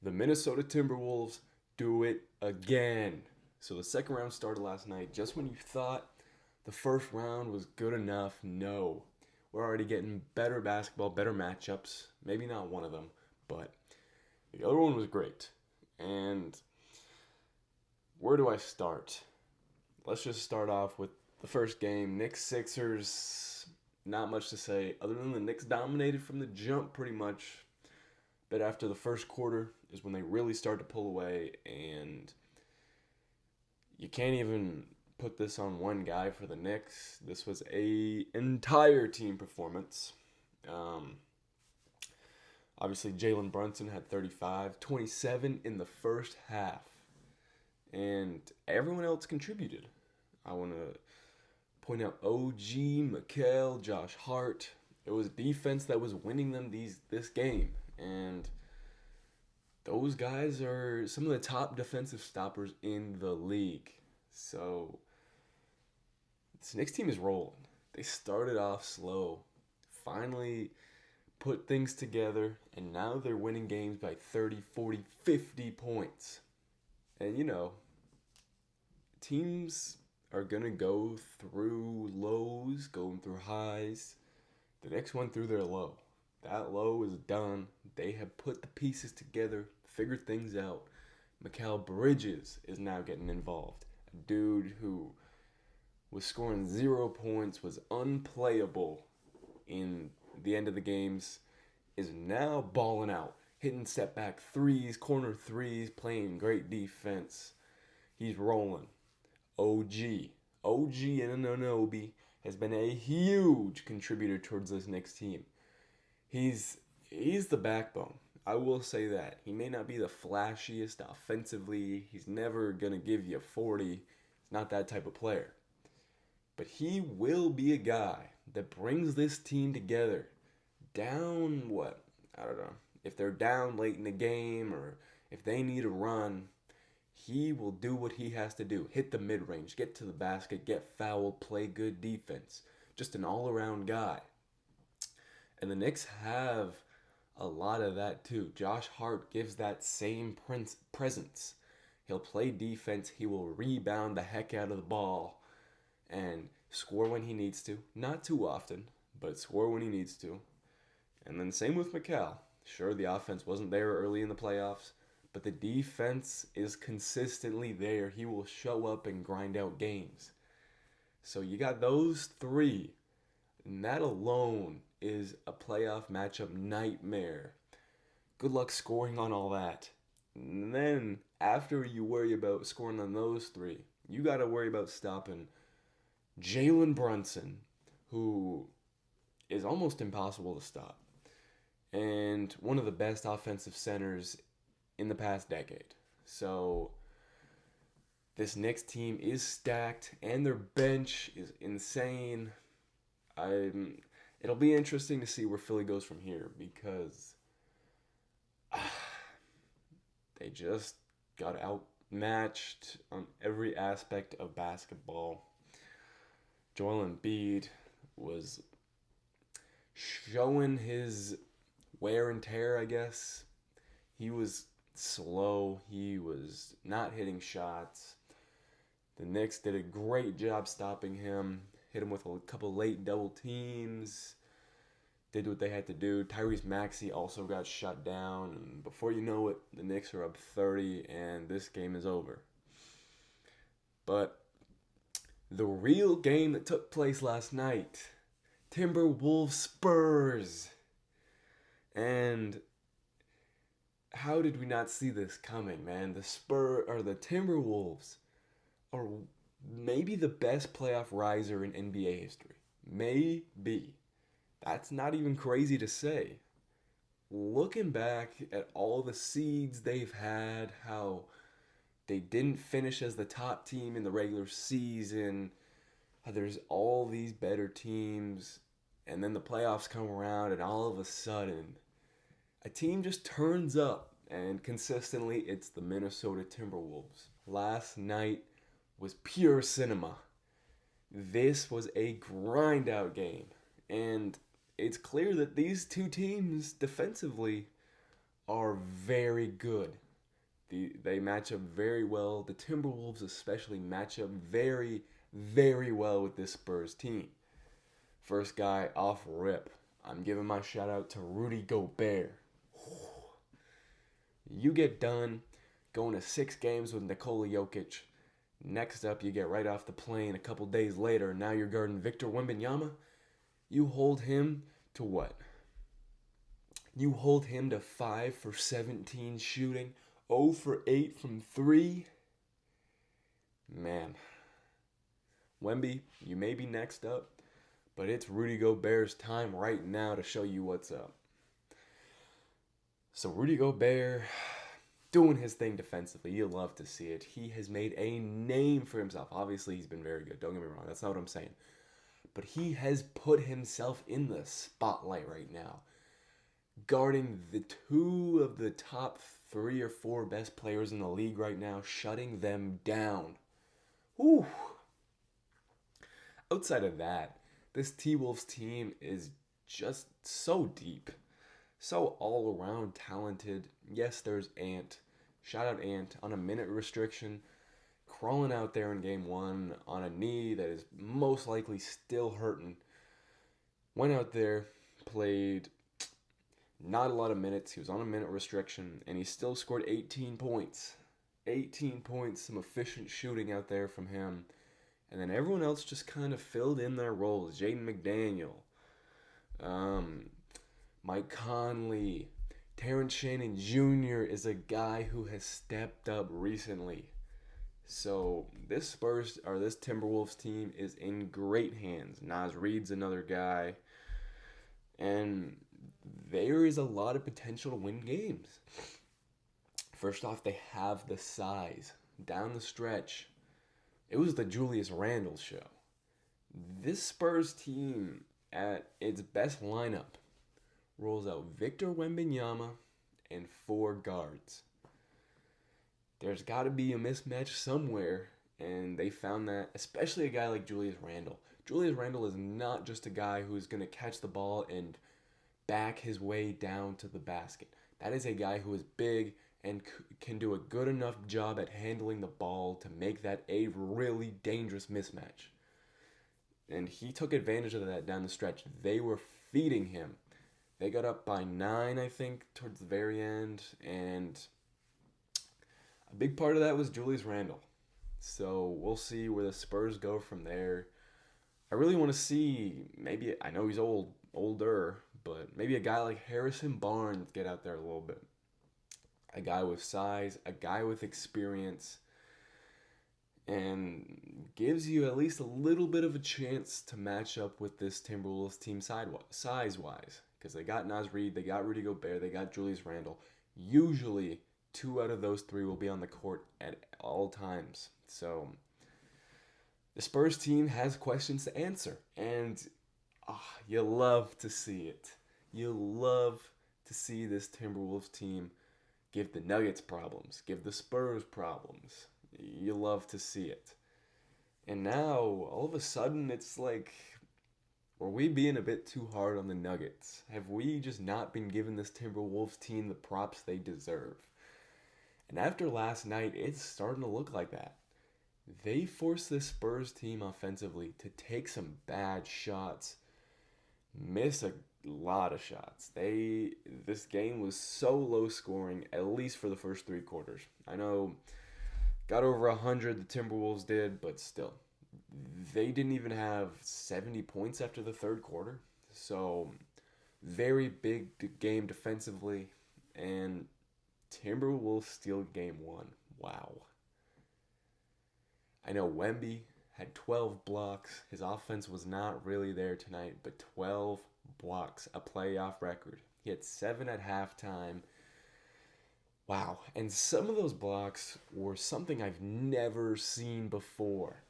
The Minnesota Timberwolves do it again. So the second round started last night. Just when you thought the first round was good enough, no. We're already getting better basketball, better matchups. Maybe not one of them, but the other one was great. And where do I start? Let's just start off with the first game. Knicks Sixers. Not much to say other than the Knicks dominated from the jump pretty much. But after the first quarter is when they really start to pull away, and you can't even put this on one guy for the Knicks. This was a entire team performance. Um, Obviously, Jalen Brunson had 35, 27 in the first half, and everyone else contributed. I want to point out OG, Mikal, Josh Hart. It was defense that was winning them this game, and those guys are some of the top defensive stoppers in the league. So this Knicks team is rolling. They started off slow, finally put things together, and now they're winning games by 30, 40, 50 points. And teams are going to go through lows, going through highs. The next one through their low. That low is done. They have put the pieces together, figured things out. Mikal Bridges is now getting involved. A dude who was scoring 0 points, was unplayable in the end of the games, is now balling out, hitting step back threes, corner threes, playing great defense. He's rolling. OG Anunoby has been a huge contributor towards this next team. He's the backbone. I will say that. He may not be the flashiest offensively. He's never going to give you 40. He's not that type of player. But he will be a guy that brings this team together. Down what? I don't know. If they're down late in the game or if they need a run, he will do what he has to do. Hit the mid-range, get to the basket, get fouled, play good defense. Just an all-around guy. And the Knicks have a lot of that too. Josh Hart gives that same presence. He'll play defense. He will rebound the heck out of the ball and score when he needs to. Not too often, but score when he needs to. And then same with Mikal. Sure, the offense wasn't there early in the playoffs, but the defense is consistently there. He will show up and grind out games. So you got those three, and that alone is a playoff matchup nightmare. Good luck scoring on all that. And then after you worry about scoring on those three, you got to worry about stopping Jalen Brunson, who is almost impossible to stop, and one of the best offensive centers in the past decade. So this next team is stacked, and their bench is insane. It'll be interesting to see where Philly goes from here because they just got outmatched on every aspect of basketball. Joel Embiid was showing his wear and tear, I guess. He was slow. He was not hitting shots. The Knicks did a great job stopping him. Hit him with a couple late double teams. Did what they had to do. Tyrese Maxey also got shut down. And before you know it, the Knicks are up 30 and this game is over. But the real game that took place last night, Timberwolves Spurs. And how did we not see this coming, man? The Timberwolves are maybe the best playoff riser in NBA history. Maybe. That's not even crazy to say. Looking back at all the seeds they've had, how they didn't finish as the top team in the regular season, how there's all these better teams, and then the playoffs come around, and all of a sudden, a team just turns up, and consistently, it's the Minnesota Timberwolves. Last night was pure cinema. This was a grind out game, and it's clear that these two teams defensively are very good. They match up very well. The Timberwolves especially match up very, very well with this Spurs team. First guy off rip, I'm giving my shout out to Rudy Gobert. You get done going to 6 games with Nikola Jokic. Next up, you get right off the plane a couple days later. Now you're guarding Victor Wembanyama. You hold him to what? You hold him to 5 for 17 shooting, 0 for 8 from 3. Man, Wemby, you may be next up, but it's Rudy Gobert's time right now to show you what's up. So Rudy Gobert doing his thing defensively. You love to see it. He has made a name for himself. Obviously, he's been very good. Don't get me wrong. That's not what I'm saying. But he has put himself in the spotlight right now, guarding the 2 of the top 3 or 4 best players in the league right now, shutting them down. Whew. Outside of that, this TWolves team is just so deep, so all-around talented. Yes, there's Ant. Shout out Ant on a minute restriction, crawling out there in game 1 on a knee that is most likely still hurting. Went out there, played not a lot of minutes. He was on a minute restriction, and he still scored 18 points. 18 points, some efficient shooting out there from him. And then everyone else just kind of filled in their roles. Jaden McDaniel, Mike Conley, Terrence Shannon Jr. is a guy who has stepped up recently. So this Timberwolves team is in great hands. Naz Reid's another guy. And there is a lot of potential to win games. First off, they have the size. Down the stretch, it was the Julius Randle show. This Spurs team, at its best lineup, rolls out Victor Wembanyama and 4 guards. There's got to be a mismatch somewhere, and they found that, especially a guy like Julius Randle. Julius Randle is not just a guy who is going to catch the ball and back his way down to the basket. That is a guy who is big and can do a good enough job at handling the ball to make that a really dangerous mismatch. And he took advantage of that down the stretch. They were feeding him. They got up by 9, I think, towards the very end, and a big part of that was Julius Randle. So we'll see where the Spurs go from there. I really want to see, maybe, I know he's older, but maybe a guy like Harrison Barnes get out there a little bit. A guy with size, a guy with experience, and gives you at least a little bit of a chance to match up with this Timberwolves team size-wise. Because they got Naz Reid, they got Rudy Gobert, they got Julius Randle. Usually, 2 out of those 3 will be on the court at all times. So, the Spurs team has questions to answer. And you love to see it. You love to see this Timberwolves team give the Nuggets problems, give the Spurs problems. You love to see it. And now, all of a sudden, it's like, are we being a bit too hard on the Nuggets? Have we just not been giving this Timberwolves team the props they deserve? And after last night, it's starting to look like that. They forced this Spurs team offensively to take some bad shots, miss a lot of shots. This game was so low scoring, at least for the first 3 quarters. I know, got over 100 the Timberwolves did, but still, they didn't even have 70 points after the 3rd quarter. So, very big game defensively, and Timberwolves steal game 1. Wow. I know Wemby had 12 blocks. His offense was not really there tonight, but 12 blocks, a playoff record. He had 7 at halftime. Wow. And some of those blocks were something I've never seen before.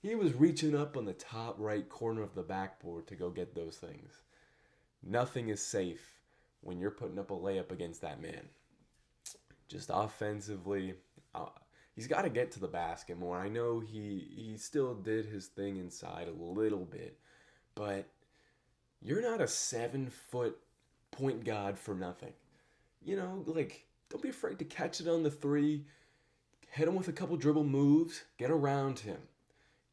He was reaching up on the top right corner of the backboard to go get those things. Nothing is safe when you're putting up a layup against that man. Just offensively, he's got to get to the basket more. I know he still did his thing inside a little bit, but you're not a 7-foot point guard for nothing. like, don't be afraid to catch it on the three, hit him with a couple dribble moves, get around him.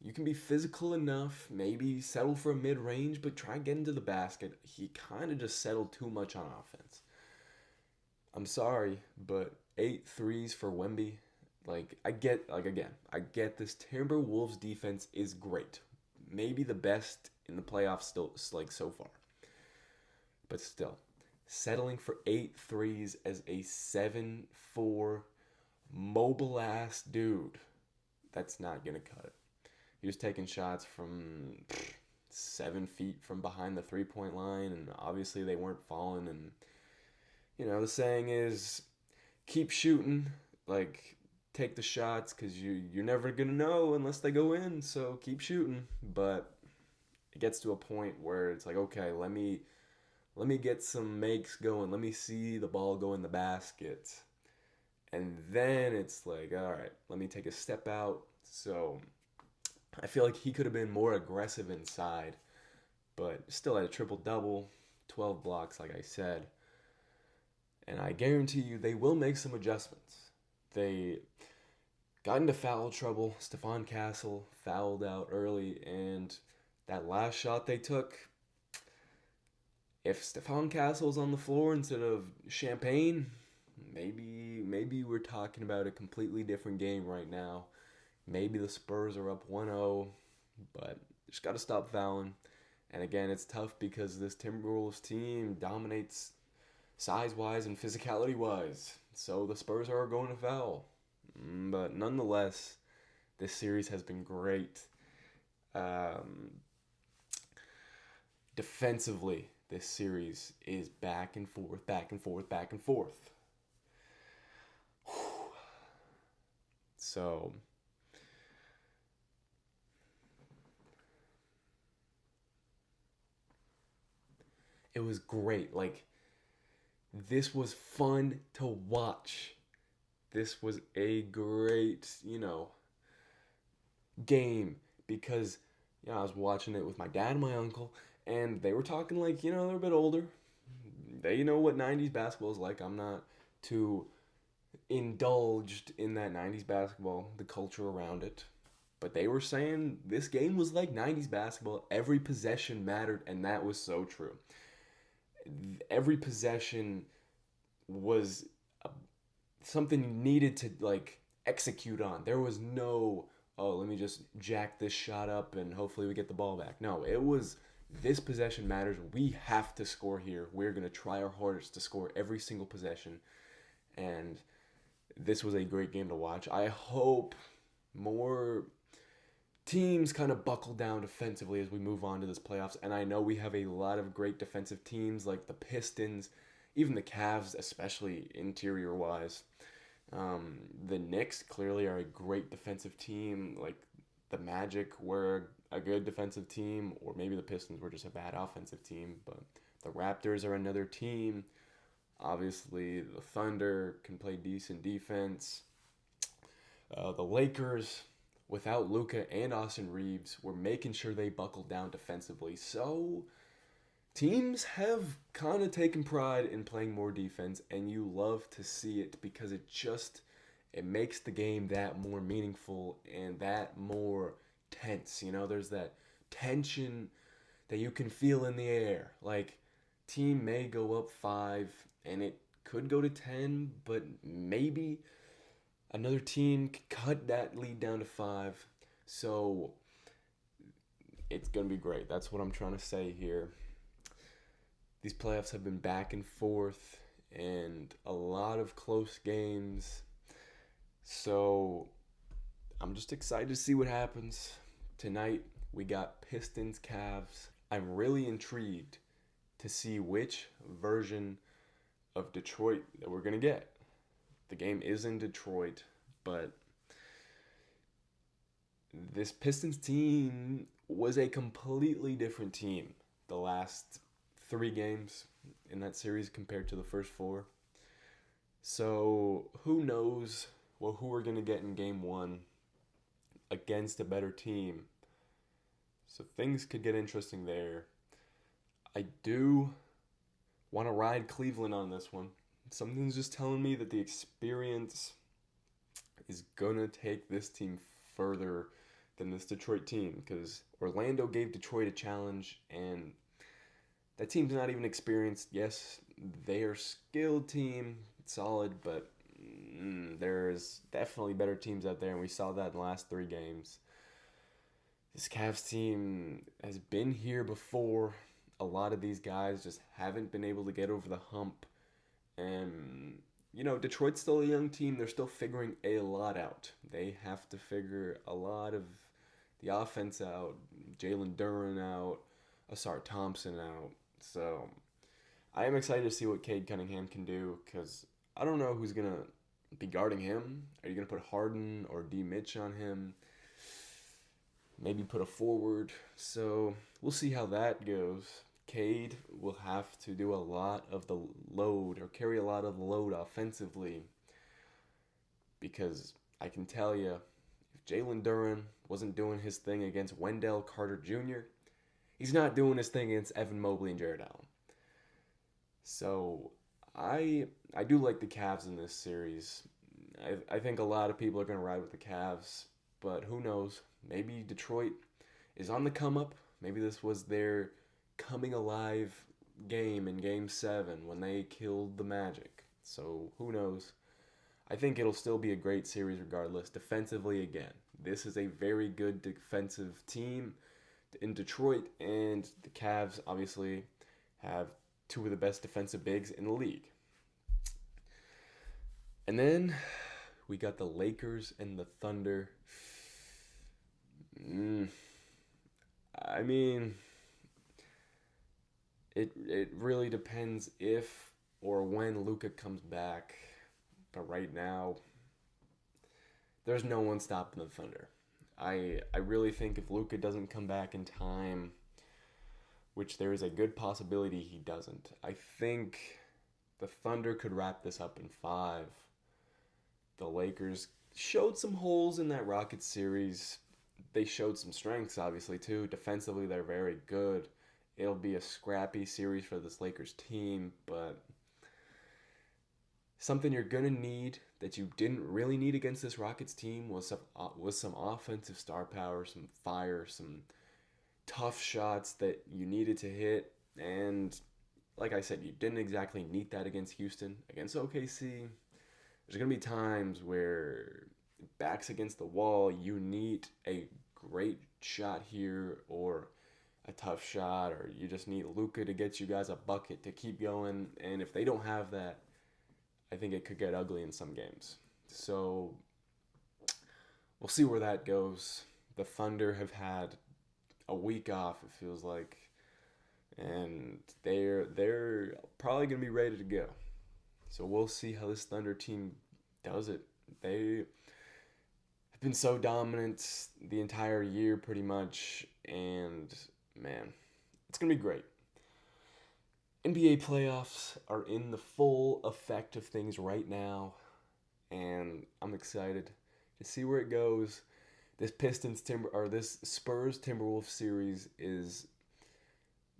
You can be physical enough, maybe settle for a mid range, but try and get into the basket. He kind of just settled too much on offense. I'm sorry, but 8 threes for Wemby. I get this Timberwolves defense is great. Maybe the best in the playoffs still, like, so far. But still, settling for 8 threes as a 7'4" mobile ass dude, that's not going to cut it. He was taking shots from 7 feet from behind the 3-point line, and obviously they weren't falling. And, the saying is keep shooting, like, take the shots, because you're never going to know unless they go in, so keep shooting. But it gets to a point where it's like, okay, let me get some makes going. Let me see the ball go in the basket. And then it's like, all right, let me take a step out. So I feel like he could have been more aggressive inside, but still had a triple-double, 12 blocks, like I said. And I guarantee you they will make some adjustments. They got into foul trouble. Stephon Castle fouled out early, and that last shot they took, if Stephon Castle's on the floor instead of Champagne, maybe we're talking about a completely different game right now. Maybe the Spurs are up 1-0, but just got to stop fouling. And again, it's tough because this Timberwolves team dominates size-wise and physicality-wise. So the Spurs are going to foul. But nonetheless, this series has been great. Defensively, this series is back and forth, back and forth, back and forth. So it was great. Like, this was fun to watch. This was a great, game because, I was watching it with my dad and my uncle, and they were talking like, they're a bit older. They know what 90s basketball is like. I'm not too indulged in that 90s basketball, the culture around it. But they were saying this game was like 90s basketball. Every possession mattered, and that was so true. Every possession was something you needed to, like, execute on. There was no, oh, let me just jack this shot up and hopefully we get the ball back. No, it was, this possession matters. We have to score here. We're going to try our hardest to score every single possession. And this was a great game to watch. I hope more teams kind of buckle down defensively as we move on to this playoffs. And I know we have a lot of great defensive teams like the Pistons, even the Cavs, especially interior-wise. The Knicks clearly are a great defensive team. Like, the Magic were a good defensive team, or maybe the Pistons were just a bad offensive team. But the Raptors are another team. Obviously, the Thunder can play decent defense. The Lakers, without Luka and Austin Reeves, were making sure they buckled down defensively. So teams have kind of taken pride in playing more defense, and you love to see it because it makes the game that more meaningful and that more tense. There's that tension that you can feel in the air. Like, team may go up 5 and it could go to 10, but maybe another team could cut that lead down to 5. So it's going to be great. That's what I'm trying to say here. These playoffs have been back and forth and a lot of close games. So I'm just excited to see what happens. Tonight we got Pistons Cavs. I'm really intrigued to see which version of Detroit that we're going to get. The game is in Detroit, but this Pistons team was a completely different team the last 3 games in that series compared to the first 4. So who knows who we're going to get in game 1 against a better team. So things could get interesting there. I do want to ride Cleveland on this one. Something's just telling me that the experience is gonna take this team further than this Detroit team, because Orlando gave Detroit a challenge, and that team's not even experienced. Yes, they are a skilled team, solid, but there's definitely better teams out there, and we saw that in the last 3 games. This Cavs team has been here before. A lot of these guys just haven't been able to get over the hump. And, Detroit's still a young team. They're still figuring a lot out. They have to figure a lot of the offense out, Jalen Duren out, Asar Thompson out. So I am excited to see what Cade Cunningham can do, because I don't know who's going to be guarding him. Are you going to put Harden or D. Mitch on him? Maybe put a forward. So we'll see how that goes. Cade will have to do a lot of the load, or carry a lot of the load offensively, because I can tell you, if Jalen Duren wasn't doing his thing against Wendell Carter Jr., he's not doing his thing against Evan Mobley and Jared Allen. So I do like the Cavs in this series. I think a lot of people are going to ride with the Cavs, but who knows? Maybe Detroit is on the come up. Maybe this was their coming alive game in Game 7 when they killed the Magic. So who knows? I think it'll still be a great series regardless. Defensively, again, this is a very good defensive team in Detroit, and the Cavs obviously have two of the best defensive bigs in the league. And then we got the Lakers and the Thunder. I mean, it really depends if or when Luka comes back. But right now, there's no one stopping the Thunder. I really think if Luka doesn't come back in time, which there is a good possibility he doesn't, I think the Thunder could wrap this up in 5. The Lakers showed some holes in that Rockets series. They showed some strengths, obviously, too. Defensively, they're very good. It'll be a scrappy series for this Lakers team, but something you're going to need that you didn't really need against this Rockets team was some offensive star power, some fire, some tough shots that you needed to hit. And like I said, you didn't exactly need that against Houston. Against OKC, there's going to be times where back's against the wall, you need a great shot here or a tough shot, or you just need Luka to get you guys a bucket to keep going. And if they don't have that, I think it could get ugly in some games. So we'll see where that goes. The Thunder have had a week off, it feels like, and they're probably going to be ready to go. So we'll see how this Thunder team does it. They have been so dominant the entire year pretty much, and man, it's going to be great. NBA playoffs are in the full effect of things right now, and I'm excited to see where it goes. This this Spurs Timberwolves series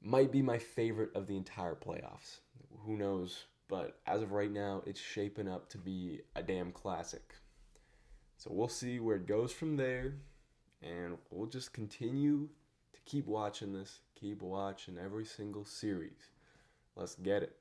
might be my favorite of the entire playoffs. Who knows? But as of right now, it's shaping up to be a damn classic. So we'll see where it goes from there, and we'll just continue to keep watching this, keep watching every single series. Let's get it.